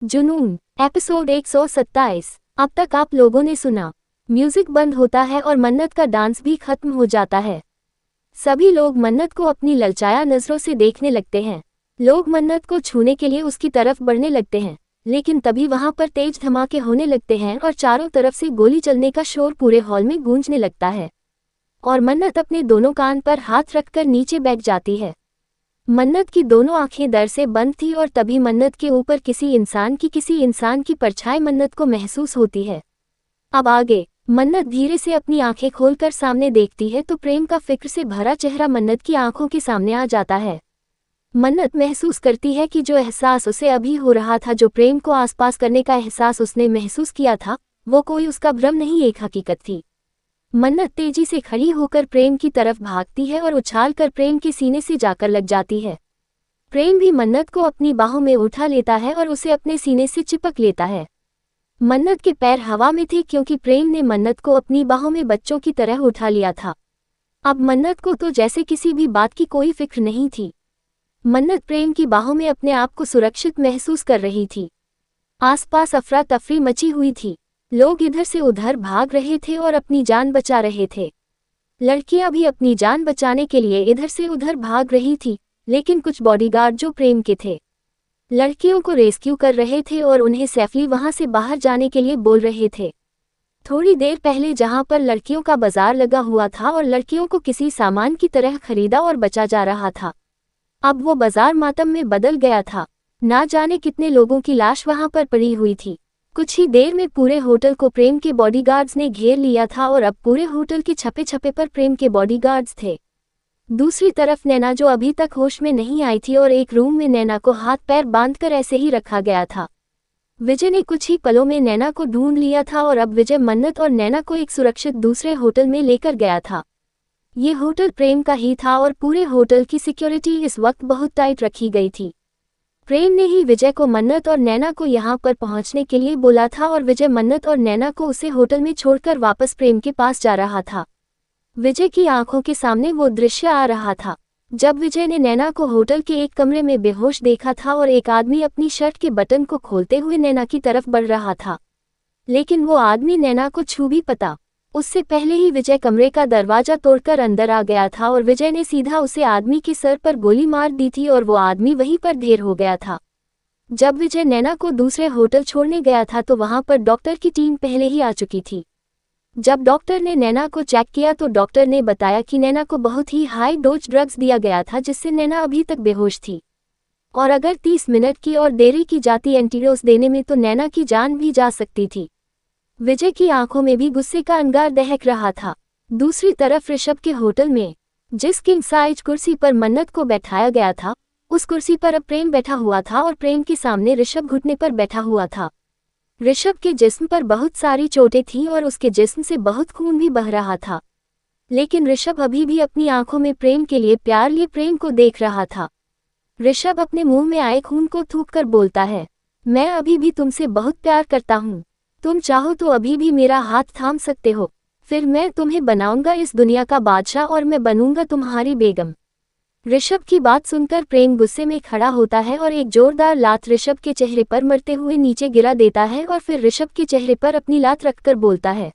जुनून एपिसोड 127। अब तक आप लोगों ने सुना, म्यूजिक बंद होता है और मन्नत का डांस भी खत्म हो जाता है। सभी लोग मन्नत को अपनी ललचाया नजरों से देखने लगते हैं। लोग मन्नत को छूने के लिए उसकी तरफ बढ़ने लगते हैं, लेकिन तभी वहां पर तेज धमाके होने लगते हैं और चारों तरफ से गोली चलने का शोर पूरे हॉल में गूंजने लगता है। और मन्नत अपने दोनों कान पर हाथ रखकर नीचे बैठ जाती है। मन्नत की दोनों आंखें डर से बंद थी और तभी मन्नत के ऊपर किसी इंसान की परछाई मन्नत को महसूस होती है। अब आगे मन्नत धीरे से अपनी आंखें खोलकर सामने देखती है तो प्रेम का फिक्र से भरा चेहरा मन्नत की आंखों के सामने आ जाता है। मन्नत महसूस करती है कि जो एहसास उसे अभी हो रहा था, जो प्रेम को आसपास करने का एहसास उसने महसूस किया था, वो कोई उसका भ्रम नहीं, एक हकीकत थी। मन्नत तेजी से खड़ी होकर प्रेम की तरफ भागती है और उछालकर प्रेम के सीने से जाकर लग जाती है। प्रेम भी मन्नत को अपनी बाहों में उठा लेता है और उसे अपने सीने से चिपक लेता है। मन्नत के पैर हवा में थे क्योंकि प्रेम ने मन्नत को अपनी बाहों में बच्चों की तरह उठा लिया था। अब मन्नत को तो जैसे किसी भी बात की कोई फिक्र नहीं थी। मन्नत प्रेम की बाहों में अपने आप को सुरक्षित महसूस कर रही थी। आसपास अफरा तफरी मची हुई थी। लोग इधर से उधर भाग रहे थे और अपनी जान बचा रहे थे। लड़कियां भी अपनी जान बचाने के लिए इधर से उधर भाग रही थी, लेकिन कुछ बॉडीगार्ड जो प्रेम के थे, लड़कियों को रेस्क्यू कर रहे थे और उन्हें सेफली वहां से बाहर जाने के लिए बोल रहे थे। थोड़ी देर पहले जहां पर लड़कियों का बाजार लगा हुआ था और लड़कियों को किसी सामान की तरह खरीदा और बचा जा रहा था, अब वो बाजार मातम में बदल गया था। ना जाने कितने लोगों की लाश वहां पर पड़ी हुई थी। कुछ ही देर में पूरे होटल को प्रेम के बॉडीगार्ड्स ने घेर लिया था और अब पूरे होटल के छपे छपे पर प्रेम के बॉडीगार्ड्स थे। दूसरी तरफ नैना, जो अभी तक होश में नहीं आई थी, और एक रूम में नैना को हाथ पैर बांधकर ऐसे ही रखा गया था। विजय ने कुछ ही पलों में नैना को ढूंढ लिया था और अब विजय मन्नत और नैना को एक सुरक्षित दूसरे होटल में लेकर गया था। ये होटल प्रेम का ही था और पूरे होटल की सिक्योरिटी इस वक्त बहुत टाइट रखी गई थी। प्रेम ने ही विजय को मन्नत और नैना को यहाँ पर पहुँचने के लिए बोला था और विजय मन्नत और नैना को उसे होटल में छोड़कर वापस प्रेम के पास जा रहा था। विजय की आंखों के सामने वो दृश्य आ रहा था जब विजय ने नैना को होटल के एक कमरे में बेहोश देखा था और एक आदमी अपनी शर्ट के बटन को खोलते हुए नैना की तरफ बढ़ रहा था, लेकिन वो आदमी नैना को छू भी पता उससे पहले ही विजय कमरे का दरवाजा तोड़कर अंदर आ गया था और विजय ने सीधा उसे आदमी के सर पर गोली मार दी थी और वो आदमी वहीं पर ढेर हो गया था। जब विजय नैना को दूसरे होटल छोड़ने गया था तो वहां पर डॉक्टर की टीम पहले ही आ चुकी थी। जब डॉक्टर ने नैना को चेक किया तो डॉक्टर ने बताया कि नैना को बहुत ही हाई डोज ड्रग्स दिया गया था, जिससे नैना अभी तक बेहोश थी और अगर 30 मिनट की और देरी की जाती एंटीडोज देने में तो नैना की जान भी जा सकती थी। विजय की आंखों में भी गुस्से का अंगार दहक रहा था। दूसरी तरफ ऋषभ के होटल में जिस किंग साइज कुर्सी पर मन्नत को बैठाया गया था, उस कुर्सी पर अब प्रेम बैठा हुआ था और प्रेम के सामने ऋषभ घुटने पर बैठा हुआ था। ऋषभ के जिस्म पर बहुत सारी चोटें थीं और उसके जिस्म से बहुत खून भी बह रहा था, लेकिन ऋषभ अभी भी अपनी आंखों में प्रेम के लिए प्यार लिए प्रेम को देख रहा था। ऋषभ अपने मुंह में आए खून को थूककर बोलता है, मैं अभी भी तुमसे बहुत प्यार करता हूँ। तुम चाहो तो अभी भी मेरा हाथ थाम सकते हो, फिर मैं तुम्हें बनाऊंगा इस दुनिया का बादशाह और मैं बनूंगा तुम्हारी बेगम। ऋषभ की बात सुनकर प्रेम गुस्से में खड़ा होता है और एक जोरदार लात ऋषभ के चेहरे पर मरते हुए नीचे गिरा देता है और फिर ऋषभ के चेहरे पर अपनी लात रखकर बोलता है,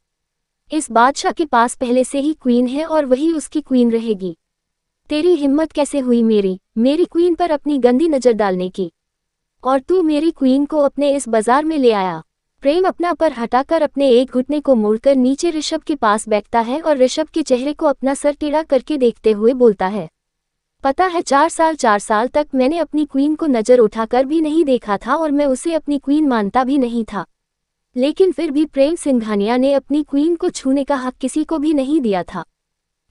इस बादशाह के पास पहले से ही क्वीन है और वही उसकी क्वीन रहेगी। तेरी हिम्मत कैसे हुई मेरी क्वीन पर अपनी गंदी नजर डालने की, और तू मेरी क्वीन को अपने इस बाजार में ले आया। प्रेम अपना पर हटाकर अपने एक घुटने को मोड़कर नीचे ऋषभ के पास बैठता है और ऋषभ के चेहरे को अपना सर टेढ़ा करके देखते हुए बोलता है, पता है 4 साल तक मैंने अपनी क्वीन को नजर उठाकर भी नहीं देखा था और मैं उसे अपनी क्वीन मानता भी नहीं था, लेकिन फिर भी प्रेम सिंघानिया ने अपनी क्वीन को छूने का हक किसी को भी नहीं दिया था,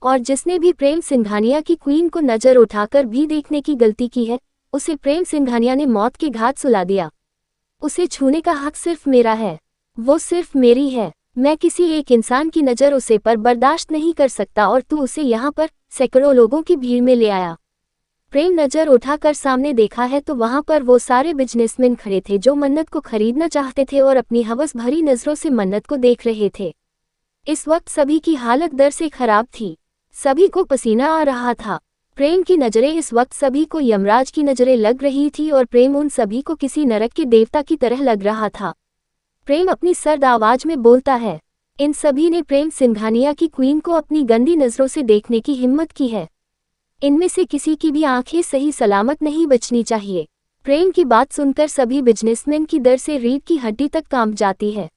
और जिसने भी प्रेम सिंघानिया की क्वीन को नजर उठाकर भी देखने की गलती की है, उसे प्रेम सिंघानिया ने मौत के घाट सुला दिया। उसे छूने का हक सिर्फ मेरा है, वो सिर्फ मेरी है। मैं किसी एक इंसान की नज़र उसे पर बर्दाश्त नहीं कर सकता और तू उसे यहाँ पर सैकड़ों लोगों की भीड़ में ले आया। प्रेम नज़र उठाकर सामने देखा है तो वहाँ पर वो सारे बिजनेसमैन खड़े थे जो मन्नत को खरीदना चाहते थे और अपनी हवस भरी नज़रों से मन्नत को देख रहे थे। इस वक्त सभी की हालत डर से खराब थी, सभी को पसीना आ रहा था। प्रेम की नज़रें इस वक्त सभी को यमराज की नज़रें लग रही थी और प्रेम उन सभी को किसी नरक के देवता की तरह लग रहा था। प्रेम अपनी सर्द आवाज में बोलता है। इन सभी ने प्रेम सिंघानिया की क्वीन को अपनी गंदी नज़रों से देखने की हिम्मत की है। इनमें से किसी की भी आंखें सही सलामत नहीं बचनी चाहिए। प्रेम की बात सुनकर सभी बिजनेसमैन की डर से रीढ़ की हड्डी तक कांप जाती है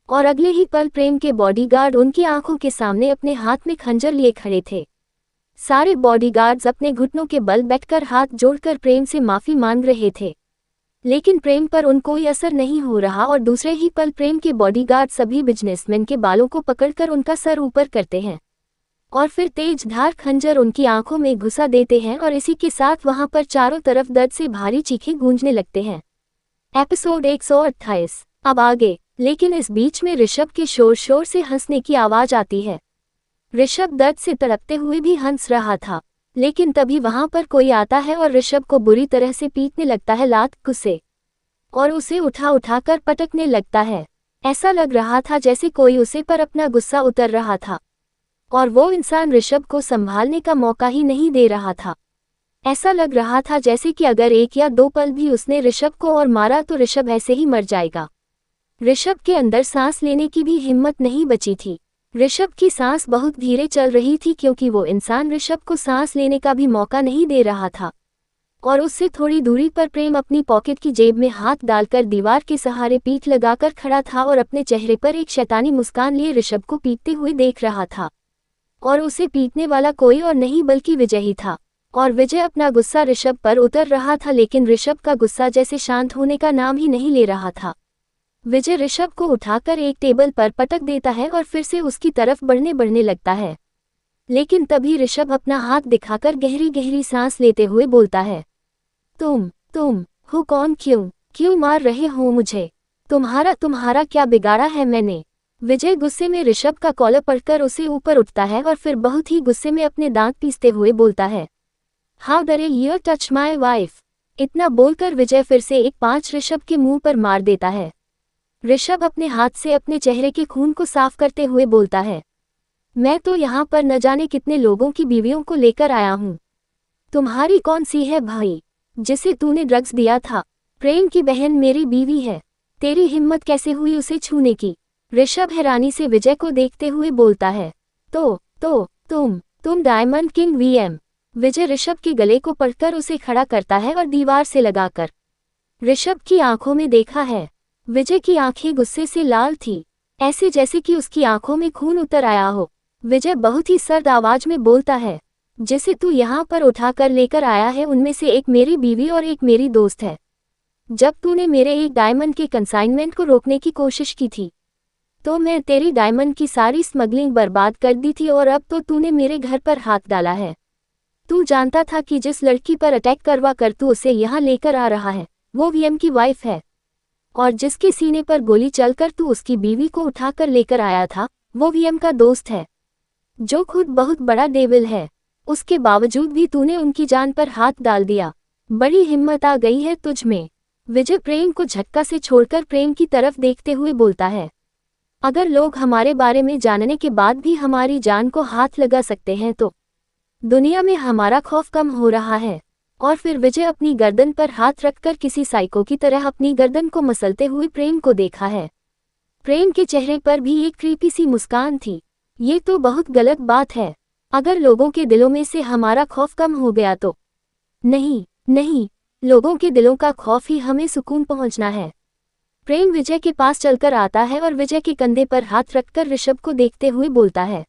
और अगले ही पल प्रेम के बॉडीगार्ड उनकी आंखों के सामने अपने हाथ में खंजर लिए खड़े थे। सारे बॉडीगार्ड्स अपने घुटनों के बल बैठकर हाथ जोड़कर प्रेम से माफी मांग रहे थे, लेकिन प्रेम पर उन कोई असर नहीं हो रहा और दूसरे ही पल प्रेम के बॉडीगार्ड सभी बिजनेसमैन के बालों को पकड़कर उनका सर ऊपर करते हैं और फिर तेज धार खंजर उनकी आंखों में घुसा देते हैं और इसी के साथ वहां पर चारों तरफ दर्द से भारी चीखें गूंजने लगते हैं। एपिसोड 128 अब आगे। लेकिन इस बीच में ऋषभ के शोर से हंसने की आवाज आती है। ऋषभ दर्द से तड़पते हुए भी हंस रहा था, लेकिन तभी वहां पर कोई आता है और ऋषभ को बुरी तरह से पीटने लगता है लात से और उसे उठाकर पटकने लगता है। ऐसा लग रहा था जैसे कोई उसे पर अपना गुस्सा उतर रहा था और वो इंसान ऋषभ को संभालने का मौका ही नहीं दे रहा था। ऐसा लग रहा था जैसे कि अगर 1 या 2 पल भी उसने ऋषभ को और मारा तो ऋषभ ऐसे ही मर जाएगा। ऋषभ के अंदर सांस लेने की भी हिम्मत नहीं बची थी। ऋषभ की सांस बहुत धीरे चल रही थी क्योंकि वो इंसान ऋषभ को सांस लेने का भी मौका नहीं दे रहा था और उससे थोड़ी दूरी पर प्रेम अपनी पॉकेट की जेब में हाथ डालकर दीवार के सहारे पीठ लगाकर खड़ा था और अपने चेहरे पर एक शैतानी मुस्कान लिए ऋषभ को पीटते हुए देख रहा था। और उसे पीटने वाला कोई और नहीं बल्कि विजय ही था और विजय अपना गुस्सा ऋषभ पर उतर रहा था, लेकिन ऋषभ का गुस्सा जैसे शांत होने का नाम ही नहीं ले रहा था। विजय ऋषभ को उठाकर एक टेबल पर पटक देता है और फिर से उसकी तरफ बढ़ने लगता है, लेकिन तभी ऋषभ अपना हाथ दिखाकर गहरी गहरी सांस लेते हुए बोलता है, तुम हो कौन? क्यों मार रहे हो मुझे? तुम्हारा क्या बिगाड़ा है मैंने? विजय गुस्से में ऋषभ का कॉलर पकड़कर उसे ऊपर उठता है और फिर बहुत ही गुस्से में अपने दांत पीसते हुए बोलता है, हाउ डरे यू टच माई वाइफ? इतना बोलकर विजय फिर से एक पांच ऋषभ के मुंह पर मार देता है। ऋषभ अपने हाथ से अपने चेहरे के खून को साफ करते हुए बोलता है, मैं तो यहाँ पर न जाने कितने लोगों की बीवियों को लेकर आया हूँ। तुम्हारी कौन सी है भाई जिसे तूने ड्रग्स दिया था? प्रेम की बहन मेरी बीवी है, तेरी हिम्मत कैसे हुई उसे छूने की? ऋषभ हैरानी से विजय को देखते हुए बोलता है, तो तुम डायमंड किंग वीएम। विजय ऋषभ के गले को पकड़कर उसे खड़ा करता है और दीवार से लगाकर ऋषभ की आंखों में देखा है। विजय की आंखें गुस्से से लाल थी, ऐसे जैसे कि उसकी आंखों में खून उतर आया हो। विजय बहुत ही सर्द आवाज में बोलता है, जिसे तू यहाँ पर उठाकर लेकर आया है उनमें से एक मेरी बीवी और एक मेरी दोस्त है। जब तूने मेरे एक डायमंड के कंसाइनमेंट को रोकने की कोशिश की थी तो मैं तेरी डायमंड की सारी स्मगलिंग बर्बाद कर दी थी और अब तो तूने मेरे घर पर हाथ डाला है। तू जानता था कि जिस लड़की पर अटैक करवा कर तू उसे यहाँ लेकर आ रहा है वो वीएम की वाइफ है, और जिसके सीने पर गोली चलकर तू उसकी बीवी को उठाकर लेकर आया था वो वीएम का दोस्त है, जो खुद बहुत बड़ा डेविल है। उसके बावजूद भी तूने उनकी जान पर हाथ डाल दिया। बड़ी हिम्मत आ गई है तुझ में। विजय प्रेम को झटका से छोड़कर प्रेम की तरफ देखते हुए बोलता है, अगर लोग हमारे बारे में जानने के बाद भी हमारी जान को हाथ लगा सकते हैं तो दुनिया में हमारा खौफ कम हो रहा है। और फिर विजय अपनी गर्दन पर हाथ रखकर किसी साइको की तरह अपनी गर्दन को मसलते हुए प्रेम को देखा है। प्रेम के चेहरे पर भी एक क्रीपी सी मुस्कान थी। ये तो बहुत गलत बात है। अगर लोगों के दिलों में से हमारा खौफ कम हो गया तो नहीं, लोगों के दिलों का खौफ ही हमें सुकून पहुंचना है। प्रेम विजय के पास चलकर आता है और विजय के कंधे पर हाथ रखकर ऋषभ को देखते हुए बोलता है,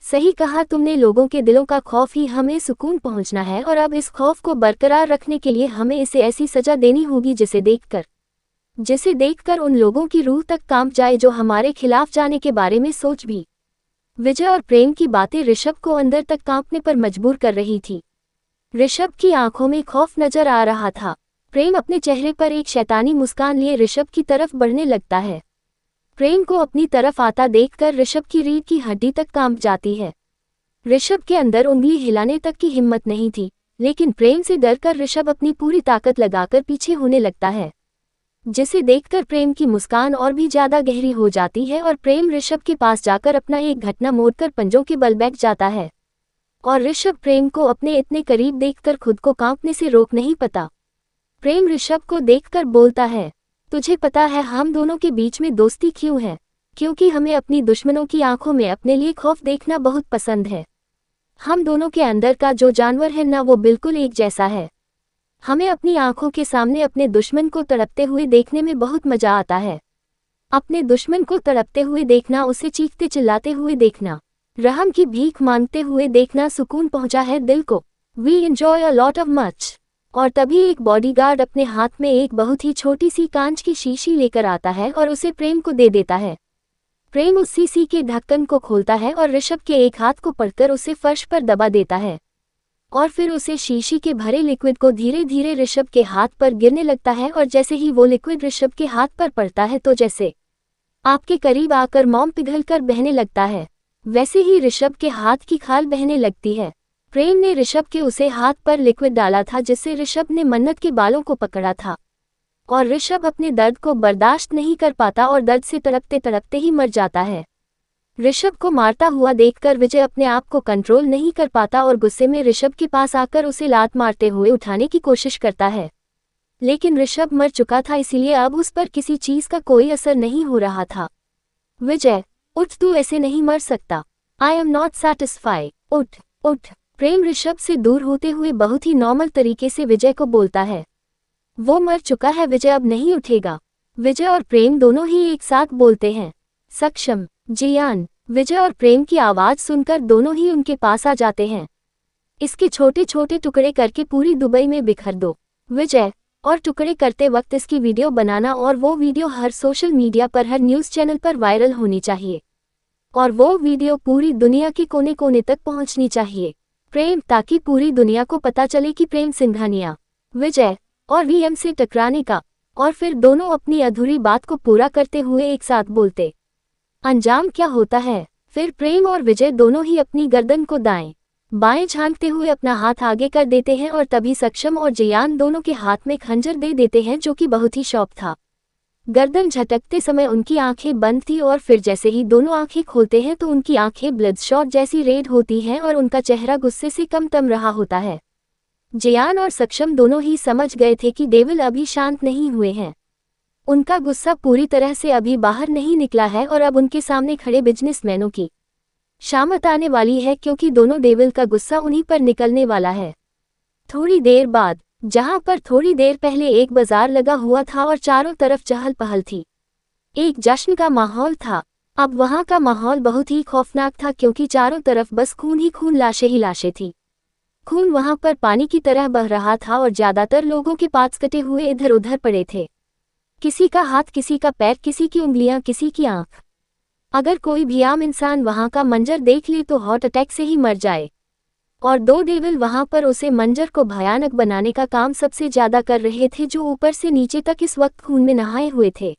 सही कहा तुमने, लोगों के दिलों का खौफ ही हमें सुकून पहुंचना है और अब इस खौफ को बरकरार रखने के लिए हमें इसे ऐसी सजा देनी होगी जिसे देखकर उन लोगों की रूह तक कांप जाए जो हमारे खिलाफ जाने के बारे में सोच भी। विजय और प्रेम की बातें ऋषभ को अंदर तक कांपने पर मजबूर कर रही थी। ऋषभ की आंखों में खौफ नजर आ रहा था। प्रेम अपने चेहरे पर एक शैतानी मुस्कान लिए ऋषभ की तरफ बढ़ने लगता है। प्रेम को अपनी तरफ आता देखकर ऋषभ की रीढ़ की हड्डी तक कांप जाती है। ऋषभ के अंदर उंगली हिलाने तक की हिम्मत नहीं थी, लेकिन प्रेम से डरकर ऋषभ अपनी पूरी ताकत लगाकर पीछे होने लगता है, जिसे देखकर प्रेम की मुस्कान और भी ज्यादा गहरी हो जाती है और प्रेम ऋषभ के पास जाकर अपना एक घटना मोड़कर पंजों के बल बैठ जाता है। और ऋषभ प्रेम को अपने इतने करीब देखकर खुद को कांपने से रोक नहीं पाता। प्रेम ऋषभ को देखकर बोलता है, तुझे पता है हम दोनों के बीच में दोस्ती क्यों है? क्योंकि हमें अपनी दुश्मनों की आंखों में अपने लिए खौफ देखना बहुत पसंद है। हम दोनों के अंदर का जो जानवर है ना, वो बिल्कुल एक जैसा है। हमें अपनी आंखों के सामने अपने दुश्मन को तड़पते हुए देखने में बहुत मजा आता है। अपने दुश्मन को तड़पते हुए देखना, उसे चीखते चिल्लाते हुए देखना, रहम की भीख मांगते हुए देखना सुकून पहुंचा है दिल को। We enjoy a lot of much. और तभी एक बॉडीगार्ड अपने हाथ में एक बहुत ही छोटी सी कांच की शीशी लेकर आता है और उसे प्रेम को दे देता है। प्रेम उस शीशी के ढक्कन को खोलता है और ऋषभ के एक हाथ को पकड़कर उसे फर्श पर दबा देता है और फिर उसे शीशी के भरे लिक्विड को धीरे धीरे ऋषभ के हाथ पर गिरने लगता है। और जैसे ही वो लिक्विड ऋषभ के हाथ पर पड़ता है तो जैसे आपके करीब आकर मोम पिघलकर बहने लगता है, वैसे ही ऋषभ के हाथ की खाल बहने लगती है। प्रेम ने ऋषभ के उसे हाथ पर लिक्विड डाला था जिससे ऋषभ ने मन्नत के बालों को पकड़ा था और ऋषभ अपने दर्द को बर्दाश्त नहीं कर पाता और दर्द से तड़पते तड़पते ही मर जाता है। ऋषभ को मारता हुआ देखकर विजय अपने आप को कंट्रोल नहीं कर पाता और गुस्से में ऋषभ के पास आकर उसे लात मारते हुए उठाने की कोशिश करता है, लेकिन ऋषभ मर चुका था, इसीलिए अब उस पर किसी चीज का कोई असर नहीं हो रहा था। विजय, उठ, तू ऐसे नहीं मर सकता। I am not satisfy. उठ उठ। प्रेम ऋषभ से दूर होते हुए बहुत ही नॉर्मल तरीके से विजय को बोलता है। वो मर चुका है, विजय अब नहीं उठेगा। विजय और प्रेम दोनों ही एक साथ बोलते हैं। सक्षम, जियान। विजय और प्रेम की आवाज सुनकर दोनों ही उनके पास आ जाते हैं। इसके छोटे छोटे टुकड़े करके पूरी दुबई में बिखर दो विजय, और टुकड़े करते वक्त इसकी वीडियो बनाना और वो वीडियो हर सोशल मीडिया पर, हर न्यूज़ चैनल पर वायरल होनी चाहिए और वो वीडियो पूरी दुनिया के कोने कोने तक पहुंचनी चाहिए। प्रेम, ताकि पूरी दुनिया को पता चले कि प्रेम सिंघानिया, विजय और वीएम से टकराने का। और फिर दोनों अपनी अधूरी बात को पूरा करते हुए एक साथ बोलते। अंजाम क्या होता है? फिर प्रेम और विजय दोनों ही अपनी गर्दन को दाएं बाएं झांकते हुए अपना हाथ आगे कर देते हैं और तभी सक्षम और जियान दोनों के हाथ में खंजर दे देते हैं, जो कि बहुत ही शौक था। गर्दन झटकते समय उनकी आंखें बंद थी और फिर जैसे ही दोनों आंखें खोलते हैं तो उनकी आंखें ब्लडशॉट जैसी रेड होती हैं और उनका चेहरा गुस्से से कम तम रहा होता है। जियान और सक्षम दोनों ही समझ गए थे कि डेविल अभी शांत नहीं हुए हैं। उनका गुस्सा पूरी तरह से अभी बाहर नहीं निकला है और अब उनके सामने खड़े बिजनेसमैनों की शामत आने वाली है, क्योंकि दोनों डेविल का गुस्सा उन्हीं पर निकलने वाला है। थोड़ी देर बाद, जहां पर थोड़ी देर पहले एक बाजार लगा हुआ था और चारों तरफ चहल पहल थी, एक जश्न का माहौल था, अब वहां का माहौल बहुत ही खौफनाक था, क्योंकि चारों तरफ बस खून ही खून, लाशें ही लाशें थी। खून वहां पर पानी की तरह बह रहा था और ज्यादातर लोगों के पास कटे हुए इधर उधर पड़े थे। किसी का हाथ, किसी का पैर, किसी की उंगलियां, किसी की आंख। अगर कोई भी आम इंसान वहां का मंजर देख ले तो हार्ट अटैक से ही मर जाए। और दो डेविल वहां पर उसे मंजर को भयानक बनाने का काम सबसे ज्यादा कर रहे थे, जो ऊपर से नीचे तक इस वक्त खून में नहाए हुए थे।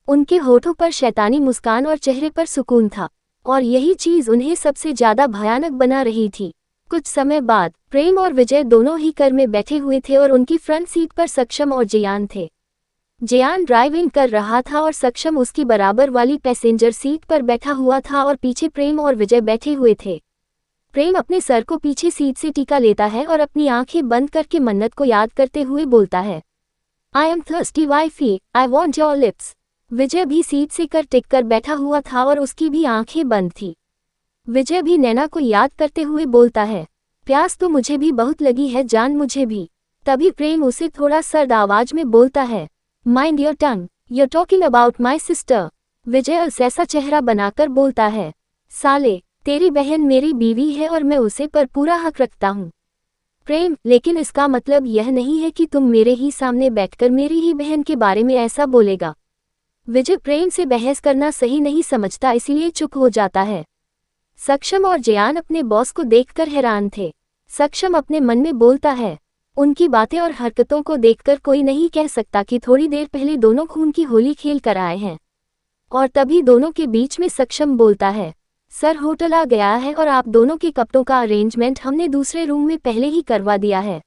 उनके होठों पर शैतानी मुस्कान और चेहरे पर सुकून था, और यही चीज उन्हें सबसे ज्यादा भयानक बना रही थी। कुछ समय बाद प्रेम और विजय दोनों ही कार में बैठे हुए थे और उनकी फ्रंट सीट पर सक्षम और जियान थे। जियान ड्राइविंग कर रहा था और सक्षम उसकी बराबर वाली पैसेंजर सीट पर बैठा हुआ था और पीछे प्रेम और विजय बैठे हुए थे। प्रेम अपने सर को पीछे सीट से टीका लेता है और अपनी आंखें बंद करके मन्नत को याद करते हुए बोलता है, I am thirsty wifey, I want your lips. Vijay भी सीट से कर टिक कर बैठा हुआ था और उसकी भी आंखें बंद थी। विजय भी नैना को याद करते हुए बोलता है, प्यास तो मुझे भी बहुत लगी है जान, मुझे भी। तभी प्रेम उसे थोड़ा सर्द आवाज में बोलता है, mind your tongue, you're talking about my sister. Vijay ऐसा चेहरा बनाकर बोलता है, साले, तेरी बहन मेरी बीवी है और मैं उसे पर पूरा हक रखता हूँ। प्रेम, लेकिन इसका मतलब यह नहीं है कि तुम मेरे ही सामने बैठकर मेरी ही बहन के बारे में ऐसा बोलेगा। विजय प्रेम से बहस करना सही नहीं समझता, इसलिए चुप हो जाता है। सक्षम और जियान अपने बॉस को देखकर हैरान थे। सक्षम अपने मन में बोलता है, उनकी बातें और हरकतों को देखकर कोई नहीं कह सकता कि थोड़ी देर पहले दोनों खून की होली खेल कर आए हैं। और तभी दोनों के बीच में सक्षम बोलता है, सर होटल आ गया है और आप दोनों के कपड़ों का अरेंजमेंट हमने दूसरे रूम में पहले ही करवा दिया है,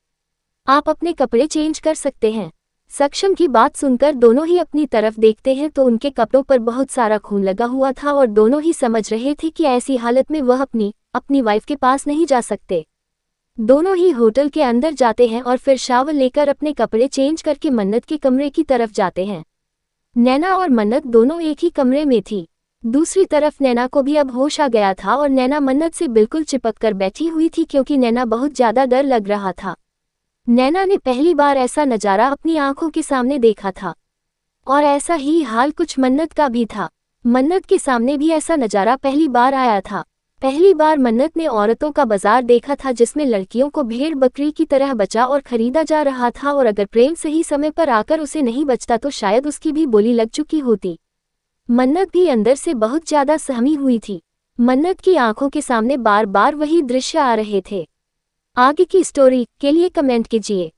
आप अपने कपड़े चेंज कर सकते हैं। सक्षम की बात सुनकर दोनों ही अपनी तरफ देखते हैं तो उनके कपड़ों पर बहुत सारा खून लगा हुआ था और दोनों ही समझ रहे थे कि ऐसी हालत में वह अपनी वाइफ के पास नहीं जा सकते। दोनों ही होटल के अंदर जाते हैं और फिर शावर लेकर अपने कपड़े चेंज करके मन्नत के कमरे की तरफ जाते हैं। नैना और मन्नत दोनों एक ही कमरे में थी। दूसरी तरफ नैना को भी अब होश आ गया था और नैना मन्नत से बिल्कुल चिपक कर बैठी हुई थी क्योंकि नैना बहुत ज्यादा डर लग रहा था। नैना ने पहली बार ऐसा नज़ारा अपनी आंखों के सामने देखा था और ऐसा ही हाल कुछ मन्नत का भी था। मन्नत के सामने भी ऐसा नज़ारा पहली बार आया था। पहली बार मन्नत ने औरतों का बाजार देखा था जिसमें लड़कियों को भेड़ बकरी की तरह बचा और खरीदा जा रहा था और अगर प्रेम सही समय पर आकर उसे नहीं बचता तो शायद उसकी भी बोली लग चुकी होती। मन्नत भी अंदर से बहुत ज्यादा सहमी हुई थी। मन्नत की आंखों के सामने बार बार वही दृश्य आ रहे थे। आगे की स्टोरी के लिए कमेंट कीजिए।